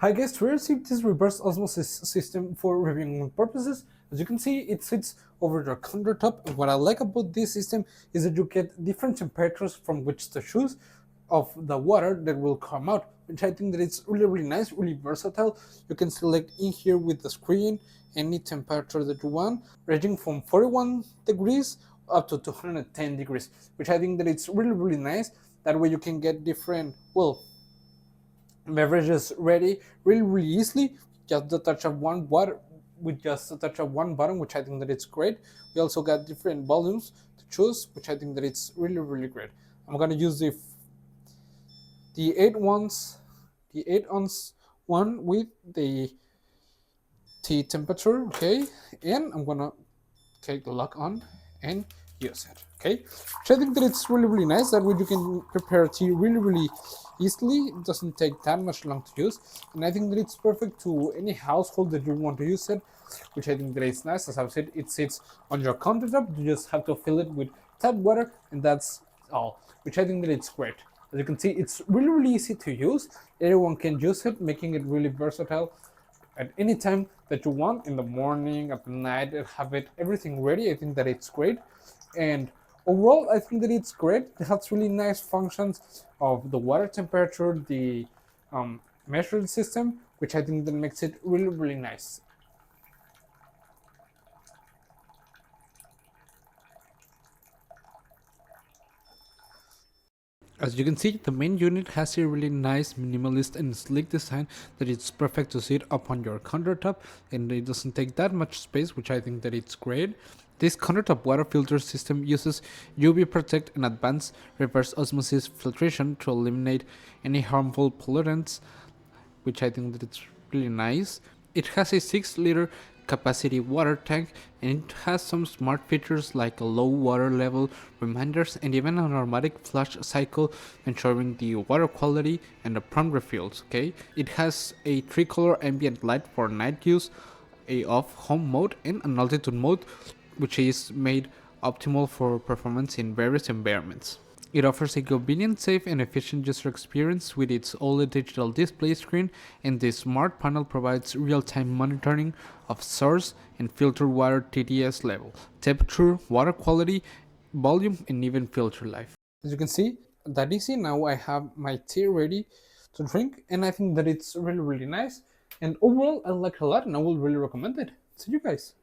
Hi guys, to receive this reverse osmosis system for reviewing purposes, as you can see, it sits over your countertop. And what I like about this system is that you get different temperatures from which to choose of the water that will come out, which I think that it's really nice, really versatile. You can select in here with the screen any temperature that you want, ranging from 41 degrees up to 210 degrees, which I think that it's really nice. That way you can get different, beverages ready really easily, just the touch of one water with just a touch of one button, which I think that it's great. We also got different volumes to choose, which I think that it's really great. I'm gonna use the 8 ounce one with the tea temperature, okay, and I'm gonna take the lock on and use it, okay. So I think that it's really nice. That way you can prepare tea really easily. It doesn't take that much long to use, and I think that it's perfect to any household that you want to use it, which I think that it's nice. As I've said, it sits on your countertop. You just have to fill it with tap water, and that's all, which I think that it's great. As you can see, it's really easy to use. Everyone can use it, making it really versatile at any time that you want, in the morning, at night, and have it everything ready. I think that it's great. And overall, I think that it's great. It has really nice functions of the water temperature, the measuring system, which I think that makes it really nice. As you can see, the main unit has a really nice, minimalist and sleek design that it's perfect to sit up on your countertop, and it doesn't take that much space, which I think that it's great. This countertop water filter system uses UV protect and advanced reverse osmosis filtration to eliminate any harmful pollutants, which I think that it's really nice. It has a 6-liter capacity water tank, and it has some smart features like a low water level reminders and even an automatic flush cycle, ensuring the water quality and the prompt refills, okay. It has a 3-color ambient light for night use, a off home mode, and an altitude mode, which is made optimal for performance in various environments. It offers a convenient, safe, and efficient user experience with its OLED digital display screen, and the smart panel provides real-time monitoring of source and filtered water TDS level, temperature, water quality, volume, and even filter life. As you can see, that easy. Now I have my tea ready to drink, and I think that it's really nice. And overall, I like it a lot, and I will really recommend it. See you guys.